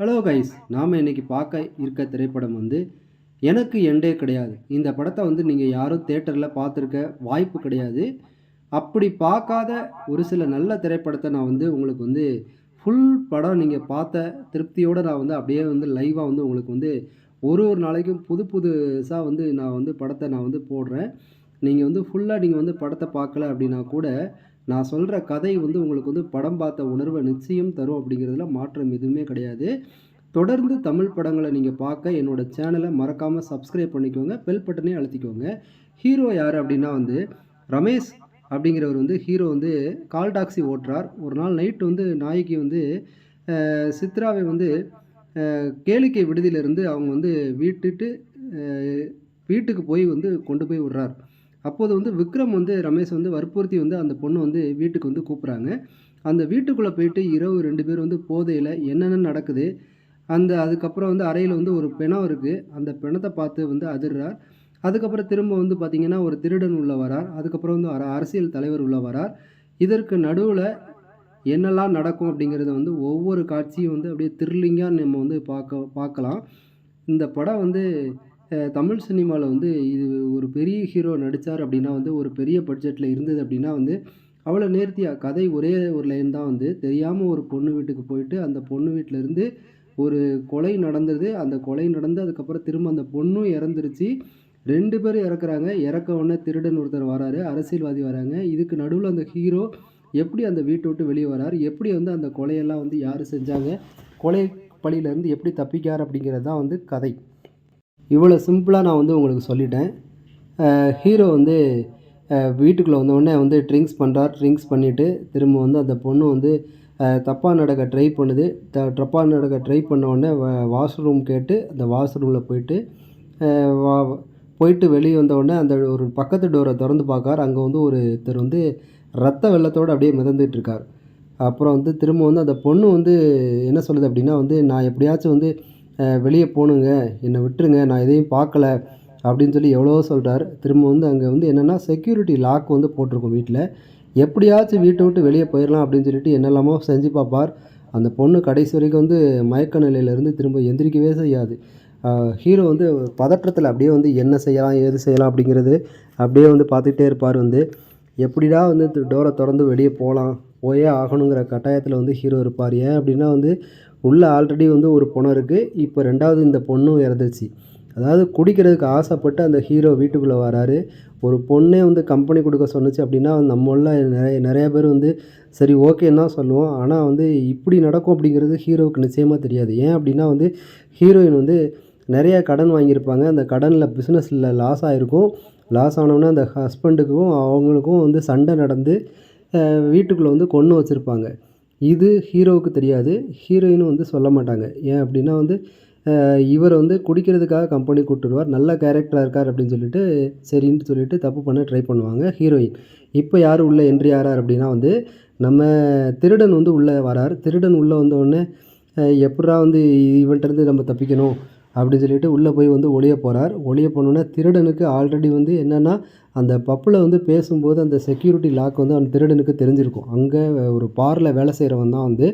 Hello guys, நாம் இன்னைக்கு பார்க்க இருக்க திரைப்படம் வந்து எனக்கு எண்டே கிடையாது. இந்த படத்தை வந்து நீங்கள் யாரும் தேட்டரில் பார்த்துருக்க வாய்ப்பு கிடையாது. அப்படி பார்க்காத ஒரு சில நல்ல திரைப்படத்தை நான் வந்து உங்களுக்கு வந்து ஃபுல் படம் நீங்கள் பார்த்த திருப்தியோடு நான் வந்து அப்படியே வந்து லைவாக வந்து உங்களுக்கு வந்து ஒரு ஒரு நாளைக்கும் புது புதுசாக வந்து நான் வந்து படத்தை நான் வந்து போடுறேன். நீங்கள் வந்து ஃபுல்லாக நீங்கள் வந்து படத்தை பார்க்கல அப்படின்னா கூட நான் சொல்கிற கதை வந்து உங்களுக்கு வந்து படம் பார்த்த உணர்வை நிச்சயம் தரும் அப்படிங்கிறதுல மாற்றம் எதுவுமே கிடையாது. தொடர்ந்து தமிழ் படங்களை நீங்கள் பார்க்க என்னோட சேனலை மறக்காமல் சப்ஸ்கிரைப் பண்ணிக்கோங்க, பெல் பட்டனே அழுத்திக்கோங்க. ஹீரோ யார் அப்படின்னா வந்து ரமேஷ் அப்படிங்கிறவர் வந்து ஹீரோ வந்து கால் டாக்ஸி ஓட்டுறார். ஒரு நாள் நைட்டு வந்து நாய்க்கு வந்து சித்ராவை வந்து கேளிக்கை விடுதியிலிருந்து அவங்க வந்து வீட்டுக்கு போய் வந்து கொண்டு போய் விடுறார். அப்போது வந்து விக்ரம் வந்து ரமேஷ் வந்து வற்புறுத்தி வந்து அந்த பொண்ணு வந்து வீட்டுக்கு வந்து கூப்பிட்றாங்க. அந்த வீட்டுக்குள்ளே போயிட்டு இரவு 2 பேர் வந்து போதையில் என்னென்ன நடக்குது, அதுக்கப்புறம் வந்து அறையில் வந்து ஒரு பிணம் இருக்குது. அந்த பிணத்தை பார்த்து வந்து அதிர்றார். அதுக்கப்புறம் திரும்ப வந்து பார்த்திங்கன்னா ஒரு திருடன் உள்ளே வரார். அதுக்கப்புறம் வந்து அரசியல் தலைவர் உள்ளே வரார். இதற்கு நடுவில் என்னெல்லாம் நடக்கும் அப்படிங்கிறத வந்து ஒவ்வொரு காட்சியும் வந்து அப்படியே த்ரில்லிங்காக நம்ம வந்து பார்க்கலாம். இந்த படம் வந்து தமிழ் சினிமாவில் வந்து இது ஒரு பெரிய ஹீரோ நடித்தார் அப்படின்னா வந்து ஒரு பெரிய பட்ஜெட்டில் இருந்தது அப்படின்னா வந்து அவ்வளோ நேர்த்தியாக கதை ஒரே ஒரு லைன் தான் வந்து தெரியாமல் ஒரு பொண்ணு வீட்டுக்கு போயிட்டு அந்த பொண்ணு வீட்டிலேருந்து ஒரு கொலை நடந்தது. அந்த கொலை நடந்து அதுக்கப்புறம் திரும்ப அந்த பொண்ணும் இறந்துருச்சு. 2 பேரும் இறக்குறாங்க. இறக்க உடனே திருடன் ஒருத்தர் வராரு, அரசியல்வாதி வராங்க. இதுக்கு நடுவில் அந்த ஹீரோ எப்படி அந்த வீட்டை விட்டு வெளியே வரார், எப்படி வந்து அந்த கொலையெல்லாம் வந்து யார் செஞ்சாங்க, கொலை பழியிலேருந்து எப்படி தப்பிக்கார் அப்படிங்கிறது தான் வந்து கதை. இவ்வளோ சிம்பிளாக நான் வந்து உங்களுக்கு சொல்லிட்டேன். ஹீரோ வந்து வீட்டுக்குள்ளே வந்தவுடனே வந்து ட்ரிங்க்ஸ் பண்ணுறார். ட்ரிங்க்ஸ் பண்ணிவிட்டு திரும்ப வந்து அந்த பொண்ணு வந்து தப்பாக நடக்க ட்ரை பண்ணுது. தப்பாக நடக்க ட்ரை பண்ண உடனே வாஷ்ரூம் கேட்டு அந்த வாஷ்ரூமில் போயிட்டு வெளியே வந்தவுடனே அந்த ஒரு பக்கத்து டோரை திறந்து பார்க்கார். அங்கே வந்து ஒருத்தர் வந்து ரத்த வெள்ளத்தோடு அப்படியே மிதந்துட்டுருக்கார். அப்புறம் வந்து திரும்ப வந்து அந்த பொண்ணு வந்து என்ன சொல்லுது அப்படின்னா வந்து நான் எப்படியாச்சும் வந்து வெளியே போகணுங்க, என்னை விட்டுருங்க, நான் எதையும் பார்க்கல அப்படின்னு சொல்லி எவ்வளோ சொல்கிறார். திரும்ப வந்து அங்கே வந்து என்னென்னா செக்யூரிட்டி லாக் வந்து போட்டிருக்கும் வீட்டில். எப்படியாச்சும் வீட்டை விட்டு வெளியே போயிடலாம் அப்படின்னு சொல்லிட்டு என்னெல்லாமோ செஞ்சு பார்ப்பார். அந்த பொண்ணு கடைசி வரைக்கும் வந்து மயக்க நிலையிலேருந்து திரும்ப எந்திரிக்கவே செய்யாது. ஹீரோ வந்து பதற்றத்தில் அப்படியே வந்து என்ன செய்யலாம் ஏது செய்யலாம் அப்படிங்கிறது அப்படியே வந்து பார்த்துக்கிட்டே இருப்பார். வந்து எப்படிடா வந்து டோரை திறந்து வெளியே போயே ஆகணுங்கிற கட்டாயத்தில் வந்து ஹீரோ இருப்பார். ஏன் அப்படின்னா வந்து உள்ளே ஆல்ரெடி வந்து ஒரு பொண்ணு இருக்குது. இப்போ 2வது இந்த பொண்ணும் இறந்துச்சு. அதாவது குடிக்கிறதுக்கு ஆசைப்பட்டு அந்த ஹீரோ வீட்டுக்குள்ளே வராரு. ஒரு பொண்ணே வந்து கம்பெனி கொடுக்க சொன்னுச்சு அப்படின்னா நம்மள நிறையா பேர் வந்து சரி ஓகேன்னு தான் சொல்லுவோம். ஆனால் வந்து இப்படி நடக்கும் அப்படிங்கிறது ஹீரோவுக்கு நிச்சயமாக தெரியாது. ஏன் அப்படின்னா வந்து ஹீரோயின் வந்து நிறையா கடன் வாங்கியிருப்பாங்க. அந்த கடனில் பிஸ்னஸில் லாஸ் ஆகிருக்கும். லாஸ் ஆனோடனே அந்த ஹஸ்பண்டுக்கும் அவங்களுக்கும் வந்து சண்டை நடந்து வீட்டுக்குள்ளே வந்து கொன்று வச்சுருப்பாங்க. இது ஹீரோவுக்கு தெரியாது. ஹீரோயினும் வந்து சொல்ல மாட்டாங்க. ஏன் அப்படின்னா வந்து இவர் வந்து குடிக்கிறதுக்காக கம்பெனி கூப்பிட்டுருவார். நல்ல கேரக்டராக இருக்கார் அப்படின்னு சொல்லிட்டு சரின்ட்டு சொல்லிட்டு தப்பு பண்ண ட்ரை பண்ணுவாங்க ஹீரோயின். இப்போ யார் உள்ளே என்ட்ரி ஆகிறார் அப்படின்னா வந்து நம்ம திருடன் வந்து உள்ளே வரார். திருடன் உள்ளே வந்தோடனே எப்படா வந்து இவன்கிட்டருந்து நம்ம தப்பிக்கணும் அப்படின்னு சொல்லிட்டு உள்ளே போய் வந்து ஒளிய போகிறார். ஒளிய போனோன்னே திருடனுக்கு ஆல்ரெடி வந்து என்னென்னா அந்த பப்பில் வந்து பேசும்போது அந்த செக்யூரிட்டி லாக் வந்து அந்த திருடனுக்கு தெரிஞ்சிருக்கும். அங்கே ஒரு பாரில் வேலை செய்கிறவன் தான் வந்து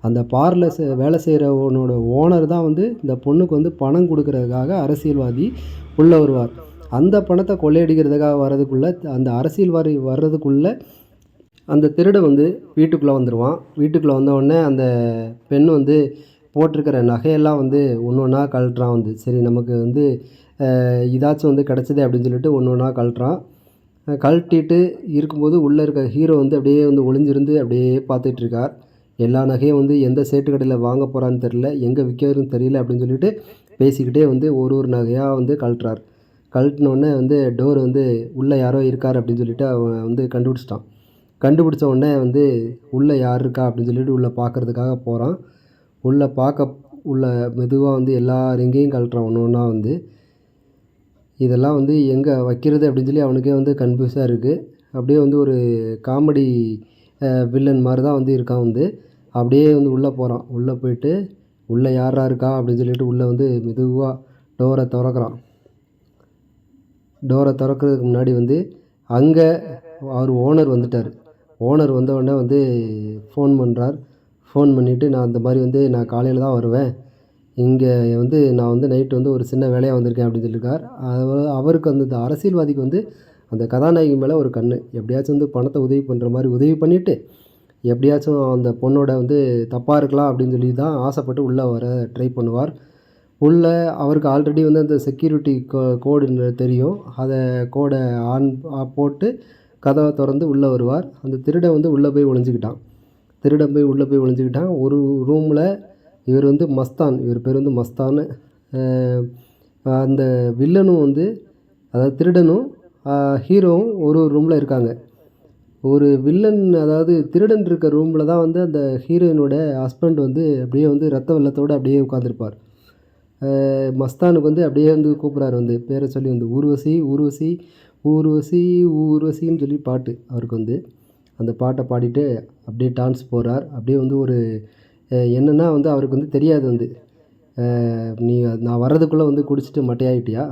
அந்த பாரில் வேலை செய்கிறவனோட ஓனர் தான் வந்து இந்த பொண்ணுக்கு வந்து பணம் கொடுக்கறதுக்காக அரசியல்வாதி உள்ளே வருவார். அந்த பணத்தை கொள்ளையடிக்கிறதுக்காக வர்றதுக்குள்ளே அந்த அரசியல்வாதி வர்றதுக்குள்ளே அந்த திருடன் வந்து வீட்டுக்குள்ளே வந்துடுவான். வீட்டுக்குள்ளே வந்தவுடனே அந்த பெண் வந்து போட்டிருக்கிற நகையெல்லாம் வந்து ஒன்று ஒன்றா கழட்டுறான். வந்து சரி நமக்கு வந்து இதாச்சும் வந்து கிடச்சிதே அப்படின்னு சொல்லிட்டு ஒன்று ஒன்றா கழட்டுறான். கழட்டிட்டு இருக்கும்போது உள்ளே இருக்க ஹீரோ வந்து அப்படியே வந்து ஒளிஞ்சிருந்து அப்படியே பார்த்துட்ருக்கார். எல்லா நகையும் வந்து எந்த சேட்டு கடையில் வாங்க போகிறான்னு தெரில, எங்கே விற்கிறதுன்னு தெரியல அப்படின்னு சொல்லிட்டு பேசிக்கிட்டே வந்து ஒரு நகையாக வந்து கழட்டுறார். கழட்டினோடனே வந்து டோர் வந்து உள்ளே யாரோ இருக்கார் அப்படின்னு சொல்லிட்டு அவன் வந்து கண்டுபிடிச்சிட்டான். கண்டுபிடிச்ச உடனே வந்து உள்ளே யார் இருக்கா அப்படின்னு சொல்லிட்டு உள்ளே பார்க்குறதுக்காக போகிறான். உள்ளே மெதுவாக வந்து எல்லா ரிங்கையும் கழட்டுறான் ஒன்று ஒன்றா வந்து. இதெல்லாம் வந்து எங்கே வைக்கிறது அப்படின்னு சொல்லி அவனுக்கே வந்து கன்ஃபியூஸாக இருக்குது. அப்படியே வந்து ஒரு காமெடி வில்லன் மாதிரி தான் வந்து இருக்கான். வந்து அப்படியே வந்து உள்ளே போகிறான். உள்ளே போயிட்டு உள்ளே யாரா இருக்கா அப்படின்னு சொல்லிட்டு உள்ளே வந்து மெதுவாக டோரை திறக்கிறான். டோரை திறக்கிறதுக்கு முன்னாடி வந்து அங்கே அவர் ஓனர் வந்துட்டார். ஓனர் வந்தவுடனே வந்து ஃபோன் பண்ணுறார். ஃபோன் பண்ணிவிட்டு நான் அந்த மாதிரி வந்து நான் காலையில் தான் வருவேன், இங்கே வந்து நான் வந்து நைட்டு வந்து ஒரு சின்ன வேலையாக வந்திருக்கேன் அப்படின்னு சொல்லியிருக்கார். அவருக்கு அந்த அரசியல்வாதிக்கு வந்து அந்த கதாநாயகி மேலே ஒரு கண்ணு. எப்படியாச்சும் வந்து பணத்தை உதவி பண்ணுற மாதிரி உதவி பண்ணிவிட்டு, எப்படியாச்சும் அந்த பொண்ணோட வந்து தப்பாக இருக்கலாம் அப்படின்னு சொல்லி தான் ஆசைப்பட்டு உள்ளே வர ட்ரை பண்ணுவார். உள்ள அவருக்கு ஆல்ரெடி வந்து அந்த செக்யூரிட்டி கோடு தெரியும். அத கோட ஆன் போட்டு கதவ தொறந்து உள்ளே வருவார். அந்த திருடன் வந்து உள்ளே போய் ஒளிஞ்சுக்கிட்டான். திருடன் போய் உள்ளே போய் ஒளிஞ்சுக்கிட்டான். ஒரு ரூமில் இவர் வந்து மஸ்தான். இவர் பேர் வந்து மஸ்தானு. அந்த வில்லனும் வந்து அதாவது திருடனும் ஹீரோவும் ஒரு ரூமில் இருக்காங்க. ஒரு வில்லன் அதாவது திருடன் இருக்க ரூமில் தான் வந்து அந்த ஹீரோயினோட ஹஸ்பண்ட் வந்து அப்படியே வந்து ரத்த வெள்ளத்தோடு அப்படியே உட்காந்துருப்பார். மஸ்தானுக்கு வந்து அப்படியே வந்து கூப்பிட்றாரு வந்து பேரை சொல்லி வந்து ஊர்வசி ஊர்வசி ஊர்வசி ஊர்வசின்னு சொல்லி பாட்டு அவருக்கு வந்து அந்த பாட்டை பாடிட்டு அப்படியே டான்ஸ் போகிறார். அப்படியே வந்து ஒரு என்னென்னா வந்து அவருக்கு வந்து தெரியாது வந்து நீ நான் வர்றதுக்குள்ளே வந்து குடிச்சிட்டு மட்டையாயிட்டியா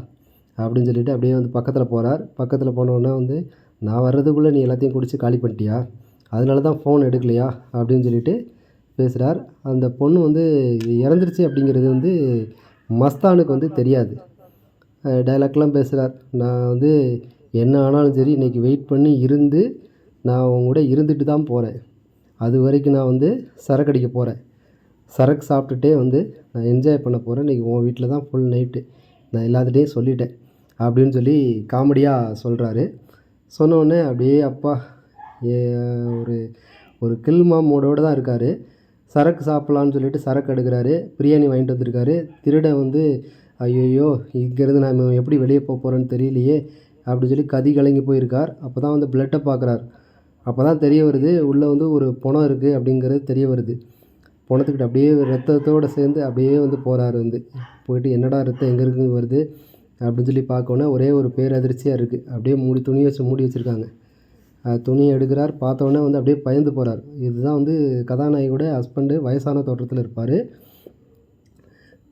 அப்படின்னு சொல்லிட்டு அப்படியே வந்து பக்கத்தில் போகிறார். பக்கத்தில் போனோடனே வந்து நான் வர்றதுக்குள்ளே நீ எல்லாத்தையும் குடிச்சு காலி பண்ணிட்டியா, அதனால தான் ஃபோன் எடுக்கலையா அப்படின்னு சொல்லிட்டு பேசுகிறார். அந்த பொண்ணு வந்து இறந்துருச்சு அப்படிங்கிறது வந்து மஸ்தானுக்கு வந்து தெரியாது. டைலாக்லாம் பேசுகிறார். நான் வந்து என்ன ஆனாலும் சரி இன்றைக்கி வெயிட் பண்ணி இருந்து நான் அவங்க கூட இருந்துட்டு தான் போகிறேன். அது வரைக்கும் நான் வந்து சரக்கு அடிக்க போகிறேன். சரக்கு சாப்பிட்டுட்டே வந்து நான் என்ஜாய் பண்ண போகிறேன். இன்றைக்கி உன் வீட்டில் தான் ஃபுல் நைட்டு. நான் எல்லாத்துட்டையும் சொல்லிட்டேன் அப்படின்னு சொல்லி காமெடியாக சொல்கிறாரு. சொன்னோடனே அப்படியே அப்பா ஒரு ஒரு கில்மா மூடோடு தான் இருக்கார். சரக்கு சாப்பிட்லான்னு சொல்லிட்டு சரக்கு எடுக்கிறாரு. பிரியாணி வாங்கிட்டு வந்திருக்காரு. திருடன் வந்து ஐயையோ இங்கேருந்து நான் எப்படி வெளியே போகிறேன்னு தெரியலையே அப்படின்னு சொல்லி கதி கலங்கி போயிருக்கார். அப்போ தான் வந்து பிளட்டை பார்க்குறார். அப்போ தான் தெரிய வருது உள்ளே வந்து ஒரு பொணம் இருக்குது அப்படிங்கிறது தெரிய வருது. பொணத்துக்கிட்ட அப்படியே ரத்தத்தோடு சேர்ந்து அப்படியே வந்து போகிறாரு வந்து. போயிட்டு என்னடா ரத்தம் எங்கே இருக்குன்னு வருது அப்படின்னு சொல்லி பார்க்கோன்னே ஒரே ஒரு பேரதிர்ச்சியாக இருக்குது. அப்படியே துணி வச்சு மூடி வச்சுருக்காங்க. துணியை எடுக்கிறார். பார்த்தோன்னே வந்து அப்படியே பயந்து போகிறார். இதுதான் வந்து கதாநாயகியோட ஹஸ்பண்டு வயசான தோற்றத்தில் இருப்பார்.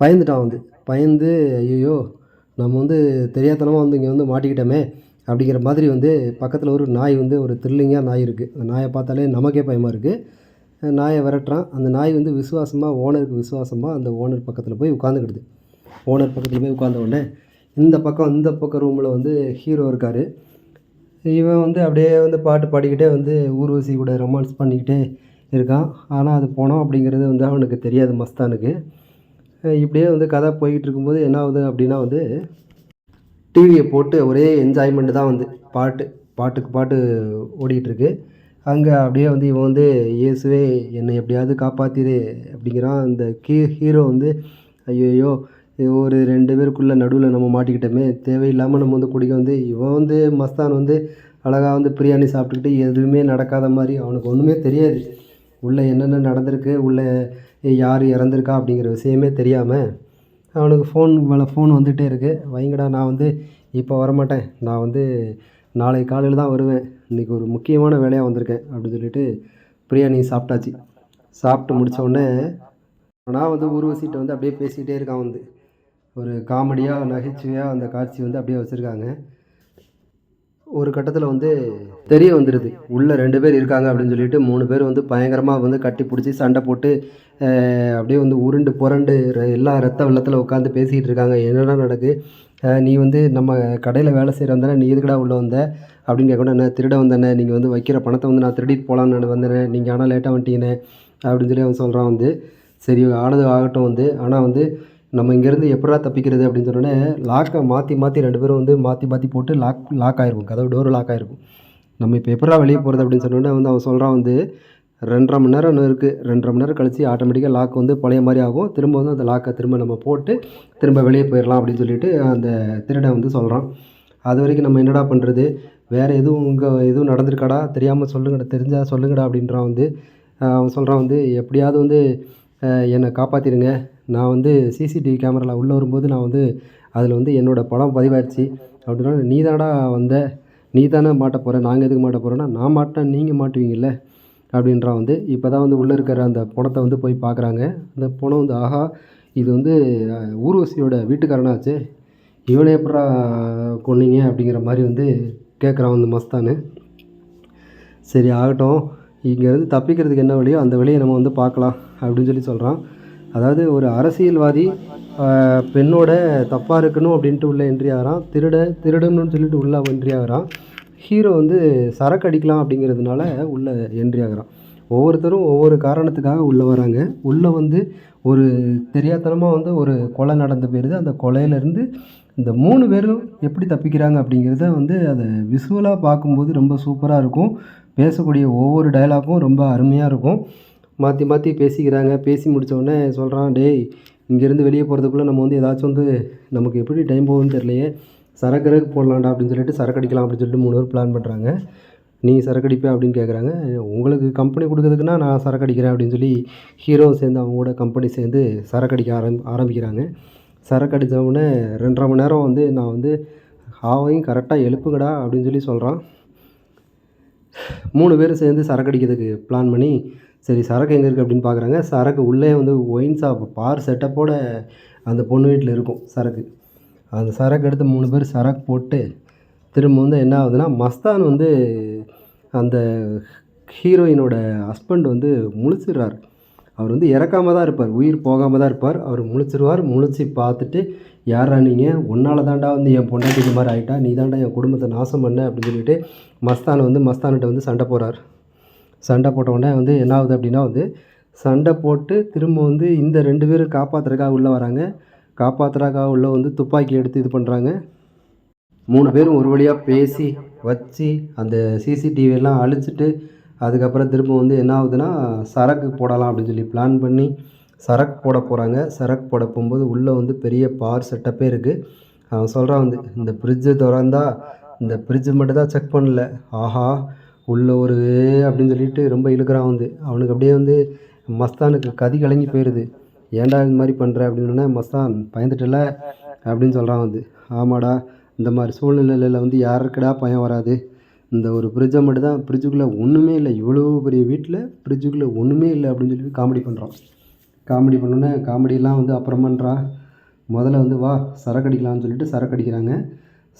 பயந்துட்டான் வந்து. பயந்து ஐயையோ நம்ம வந்து தெரியாத்தனமாக வந்து இங்கே வந்து மாட்டிக்கிட்டோமே அப்படிங்கிற மாதிரி வந்து பக்கத்தில் ஒரு நாய் வந்து ஒரு த்ரில்லிங்காக நாய் இருக்குது. அந்த நாயை பார்த்தாலே நமக்கே பயமாக இருக்குது. நாயை விரட்டுறான். அந்த நாய் வந்து விசுவாசமாக ஓனருக்கு விசுவாசமாக அந்த ஓனர் பக்கத்தில் போய் உட்காந்துக்கிடுது. ஓனர் பக்கத்தில் போய் உட்காந்த உடனே இந்த பக்கம் ரூமில் வந்து ஹீரோ இருக்கார். இவன் வந்து அப்படியே வந்து பாட்டு பாடிக்கிட்டே வந்து ஊர்வசி கூட ரொமான்ஸ் பண்ணிக்கிட்டே இருக்கான். ஆனால் அது பணம் அப்படிங்கிறது வந்து அவனுக்கு தெரியாது மஸ்தானுக்கு. இப்படியே வந்து கதை போய்கிட்டு இருக்கும்போது என்ன ஆகுது அப்படின்னா வந்து டிவியை போட்டு ஒரே என்ஜாய்மெண்ட்டு தான் வந்து பாட்டுக்கு பாட்டு ஓடிக்கிட்டுருக்கு. அங்கே அப்படியே வந்து இவன் வந்து இயேசுவே என்னை எப்படியாவது காப்பாற்றிடு அப்படிங்கிறான். அந்த ஹீரோ வந்து ஐயோ ஒரு 2 பேருக்குள்ளே நடுவில் நம்ம மாட்டிக்கிட்டோமே, தேவையில்லாமல் நம்ம வந்து குடிக்க வந்து இவன் வந்து மஸ்தான் வந்து அழகாக வந்து பிரியாணி சாப்பிட்டுக்கிட்டு எதுவுமே நடக்காத மாதிரி அவனுக்கு ஒன்றுமே தெரியாது. உள்ளே என்னென்ன நடந்திருக்கு, உள்ளே யார் இறந்துருக்கா அப்படிங்கிற விஷயமே தெரியாமல் அவனுக்கு ஃபோன் மேலே ஃபோன் வந்துகிட்டே இருக்குது. வைங்கடா நான் வந்து இப்போ வரமாட்டேன், நான் வந்து நாளைக்கு காலையில் தான் வருவேன், இன்றைக்கி ஒரு முக்கியமான வேலையாக வந்திருக்கேன் அப்படின்னு சொல்லிட்டு பிரியாணி சாப்பிட்டாச்சு. சாப்பிட்டு முடித்த உடனே நான் வந்து ஊர்வசிகிட்ட வந்து அப்படியே பேசிக்கிட்டே இருக்கான் வந்து. ஒரு காமெடியாக நகைச்சுவையாக அந்த காட்சி வந்து அப்படியே வச்சுருக்காங்க. ஒரு கட்டத்தில் வந்து தெரிய வந்துடுது உள்ளே 2 பேர் இருக்காங்க அப்படின்னு சொல்லிட்டு 3 பேர் வந்து பயங்கரமாக வந்து கட்டி பிடிச்சி சண்டை போட்டு அப்படியே வந்து உருண்டு புரண்டு எல்லா ரத்த வெள்ளத்தில் உட்காந்து பேசிக்கிட்டு இருக்காங்க. என்னடா நடக்கு, நீ வந்து நம்ம கடையில் வேலை செய்கிற வந்தானே, நீ எதுக்கடா உள்ளே வந்த அப்படின்னு கேட்கணும். என்ன திருட வந்தேனே, நீங்கள் வந்து வைக்கிற பணத்தை வந்து நான் திருடிட்டு போகலான்னு வந்தேனே, நீங்கள் ஆனால் லேட்டாக வந்துட்டீங்கண்ணே அப்படின்னு சொல்லி அவன் சொல்கிறான் வந்து. சரி ஆனது ஆகட்டும் வந்து, ஆனால் வந்து நம்ம இங்கேருந்து எப்படா தப்பிக்கிறது அப்படின்னு சொன்னோடனே லாக்கை மாற்றி 2 பேரும் வந்து மாற்றி போட்டு லாக் ஆகிருக்கும். கதவு டோரு லாக் ஆகிருக்கும். நம்ம இப்போ எப்படா வெளியே போகிறது அப்படின்னு சொன்னோடனே வந்து அவன் சொல்கிறான் வந்து 2.5 மணி நேரம் இன்னும் இருக்குது, 2.5 மணி நேரம் கழித்து ஆட்டோமேட்டிக்காக லாக் வந்து பழைய மாதிரி ஆகும். திரும்ப வந்து அந்த லாக்கை திரும்ப நம்ம போட்டு திரும்ப வெளியே போயிடலாம் அப்படின்னு சொல்லிட்டு அந்த திருடன் வந்து சொல்கிறான். அது வரைக்கும் நம்ம என்னடா பண்ணுறது, வேறு எதுவும் எதுவும் நடந்திருக்காடா, தெரியாமல் சொல்லுங்கடா, தெரிஞ்சால் சொல்லுங்கடா அப்படின்றான் வந்து. அவன் சொல்கிறான் வந்து எப்படியாவது வந்து என்னை காப்பாற்றிடுங்க, நான் வந்து சிசிடிவி கேமராவில் உள்ளே வரும்போது நான் வந்து அதில் வந்து என்னோடய படம் பதிவாயிடுச்சு அப்படின்னா, நீ தானடா வந்த, நீ தானே மாட்ட போகிற, நாங்கள் எதுக்கு மாட்ட போகிறோன்னா, நான் மாட்டினா நீங்கள் மாட்டுவீங்கள்ல அப்படின்றான் வந்து. இப்போ தான் வந்து உள்ளே இருக்கிற அந்த பணத்தை வந்து போய் பார்க்குறாங்க. அந்த பணம் வந்து ஆஹா இது வந்து ஊர்வசியோட வீட்டுக்காரனாச்சு, இவனை எப்படா கொன்னீங்க அப்படிங்கிற மாதிரி வந்து கேட்குறான் வந்து மஸ்தானு. சரி ஆகட்டும், இங்கேருந்து தப்பிக்கிறதுக்கு என்ன வழியோ அந்த வழியை நம்ம வந்து பார்க்கலாம் அப்படின்னு சொல்லி சொல்கிறான். அதாவது ஒரு அரசியல்வாதி பெண்ணோட தப்பாக இருக்கணும் அப்படின்ட்டு உள்ளே என்ட்ரி ஆகிறான். திருடணும்னு சொல்லிட்டு உள்ளே என்ட்ரி ஆகிறான். ஹீரோ வந்து சரக்கு அடிக்கலாம் அப்படிங்கிறதுனால உள்ளே என்ட்ரி ஆகுறான். ஒவ்வொருத்தரும் ஒவ்வொரு காரணத்துக்காக உள்ளே வராங்க. உள்ளே வந்து ஒரு தெரியாத்தனமாக வந்து ஒரு கொலை நடந்து போயிடுது. அந்த கொலையிலேருந்து இந்த 3 பேரும் எப்படி தப்பிக்கிறாங்க அப்படிங்கிறத வந்து அதை விசுவலாக பார்க்கும்போது ரொம்ப சூப்பராக இருக்கும். பேசக்கூடிய ஒவ்வொரு டயலாக்கும் ரொம்ப அருமையாக இருக்கும். மாற்றி மாற்றி பேசிக்கிறாங்க. பேசி முடித்த உடனே சொல்கிறான், "டேய், இங்கேருந்து வெளியே போகிறதுக்குள்ளே நம்ம வந்து ஏதாச்சும் வந்து நமக்கு எப்படி டைம் போகுதுன்னு தெரியலையே, சரக்கு போடலாம்டா" அப்படின்னு சொல்லிட்டு சரக்கு அடிக்கலாம் அப்படின்னு சொல்லிட்டு 3 பேர் பிளான் பண்ணுறாங்க. "நீ சரக்கு அடிப்ப?" அப்படின்னு கேட்குறாங்க. "உங்களுக்கு கம்பெனி கொடுக்குறதுக்குன்னா நான் சரக்கு அடிக்கிறேன்" அப்படின்னு சொல்லி ஹீரோவும் சேர்ந்து அவங்க கூட கம்பெனி சேர்ந்து சரக்கு அடிக்க ஆரம்பிக்கிறாங்க. சரக்கு அடித்த உடனே 2 1/2 மணி நேரம் வந்து நான் வந்து ஹாவையும் கரெக்டாக எழுப்புங்கடா அப்படின்னு சொல்லி சொல்கிறான். 3 பேரும் சேர்ந்து சரக்கு அடிக்கிறதுக்கு பிளான் பண்ணி, சரி சரக்கு எங்கே இருக்குது அப்படின்னு பார்க்குறாங்க. சரக்கு உள்ளே வந்து ஒயின் ஷாப் பார் செட்டப்போட அந்த பொண்ணு வீட்டில் இருக்கும் சரக்கு. அந்த சரக்கு எடுத்து 3 பேர் சரக்கு போட்டு திரும்ப வந்து என்ன ஆகுதுன்னா, மஸ்தான் வந்து அந்த ஹீரோயினோட ஹஸ்பண்ட் வந்து முழிச்சிடுறாரு. அவர் வந்து இறக்காம தான் இருப்பார், உயிர் போகாமல் தான் இருப்பார். அவர் முழிச்சிருவார். முழிச்சு பார்த்துட்டு, "யார்ரா நீங்கள்? உன்னால தான்டா வந்து என் பொண்டாட்டி இந்த மாதிரி ஆகிட்டா, நீ தான்டா என் குடும்பத்தை நாசம் பண்ண" அப்படின்னு சொல்லிட்டு மஸ்தான்கிட்ட வந்து சண்டை போடுறார். சண்டை போட்ட உடனே வந்து என்ன ஆகுது அப்படின்னா வந்து, சண்டை போட்டு திரும்ப வந்து இந்த 2 பேரும் காப்பாற்றுறதுக்காக உள்ளே வராங்க. காப்பாற்றுறதுக்காக உள்ளே வந்து துப்பாக்கி எடுத்து இது பண்ணுறாங்க. 3 பேரும் ஒரு வழியாக பேசி வச்சு அந்த சிசிடிவியெல்லாம் அழிச்சிட்டு, அதுக்கப்புறம் திரும்ப வந்து என்ன ஆகுதுன்னா, சரக்கு போடலாம் அப்படின்னு சொல்லி பிளான் பண்ணி சரக்கு போட போகிறாங்க. சரக்கு போட போகும்போது உள்ளே வந்து பெரிய பார் செட்டப்பே இருக்குது. அவன் சொல்கிறான் வந்து, "இந்த ஃப்ரிட்ஜை திறந்தா இந்த ஃப்ரிட்ஜ் மட்டும் தான் செக் பண்ணல. ஆஹா! உள்ள ஒரு" அப்படின்னு சொல்லிட்டு ரொம்ப இழுக்கிறான் வந்து. அவனுக்கு அப்படியே வந்து மஸ்தானுக்கு கதி கலங்கி போயிடுது. "ஏன்டா இந்த மாதிரி பண்ணுற?" அப்படின்னோடனே, "மஸ்தான் பயந்துட்டல" அப்படின்னு சொல்கிறான் வந்து. "ஆமாடா, இந்த மாதிரி சூழ்நிலையில் வந்து யாருக்குடா பயம் வராது. இந்த ஒரு ஃப்ரிட்ஜை மட்டும் தான், ஃப்ரிட்ஜுக்குள்ளே ஒன்றுமே இல்லை, இவ்வளோ பெரிய வீட்டில் ஃப்ரிட்ஜுக்குள்ளே ஒன்றுமே இல்லை" அப்படின்னு சொல்லி காமெடி பண்ணுறான். காமெடி பண்ணோன்னே, காமெடியெல்லாம் வந்து அப்புறம் பண்ணுறா. முதல்ல வந்து "வா சரக்கு அடிக்கலாம்னு" சொல்லிட்டு சரக்கு அடிக்கிறாங்க.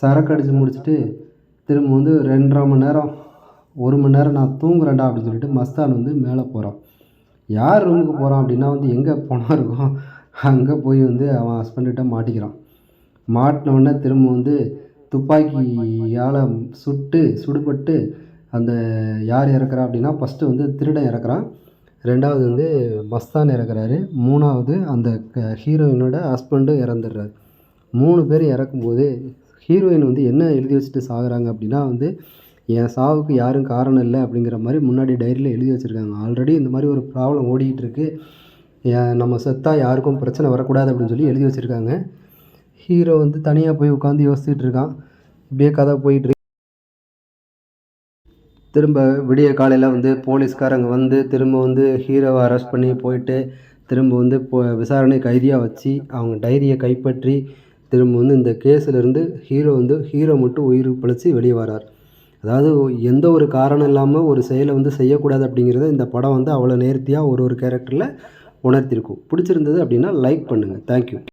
சரக்கு அடித்து முடிச்சுட்டு திரும்ப வந்து 2 1/2 மணி நேரம், 1 மணி நேரம் நான் தூங்குறேன்டா அப்படின்னு சொல்லிட்டு மஸ்தான் வந்து மேலே போகிறான். யார் ரூமுக்கு போகிறான் அப்படின்னா வந்து எங்கே பணம் இருக்கோ அங்கே போய் வந்து அவன் ஹஸ்பண்ட்கிட்ட மாட்டிக்கிறான். மாட்டின உடனே திரும்ப வந்து துப்பாக்கியால் சுடுபட்டு அந்த யார் இறக்குறா அப்படின்னா, ஃபஸ்ட்டு வந்து திருடன் இறக்குறான். 2வது வந்து மஸ்தான் இறக்குறாரு. 3வது அந்த ஹீரோயினோட ஹஸ்பண்டும் இறந்துடுறாரு. 3 பேர் இறக்கும்போது ஹீரோயின் வந்து என்ன எழுதி வச்சுட்டு சாகுறாங்க அப்படின்னா வந்து, "என் சாவுக்கு யாரும் காரணம் இல்லை" அப்படிங்கிற மாதிரி முன்னாடி டைரியில் எழுதி வச்சுருக்காங்க. ஆல்ரெடி இந்த மாதிரி ஒரு ப்ராப்ளம் ஓடிக்கிட்டு இருக்கு. நம்ம செத்தா யாருக்கும் பிரச்சனை வரக்கூடாது அப்படின்னு சொல்லி எழுதி வச்சுருக்காங்க. ஹீரோ வந்து தனியாக போய் உட்காந்து யோசிச்சுட்டு இருக்கான். இப்படியே கதை போயிட்டுருக்கு. திரும்ப விடிய காலையில் வந்து போலீஸ்காரங்க வந்து திரும்ப வந்து ஹீரோவை அரெஸ்ட் பண்ணி போயிட்டு திரும்ப வந்து விசாரணை கைதியாக வச்சு அவங்க டைரியை கைப்பற்றி திரும்ப வந்து இந்த கேஸிலேருந்து ஹீரோ மட்டும் உயிர் பிழைச்சி வெளியே வரார். அதாவது எந்த ஒரு காரணம் இல்லாமல் ஒரு செயலை வந்து செய்யக்கூடாது அப்படிங்கிறத இந்த படம் வந்து அவ்வளோ நேர்த்தியாக ஒரு கேரக்டரில் உணர்த்தியிருக்கும். பிடிச்சிருந்தது அப்படின்னா லைக் பண்ணுங்கள். தேங்க்யூ.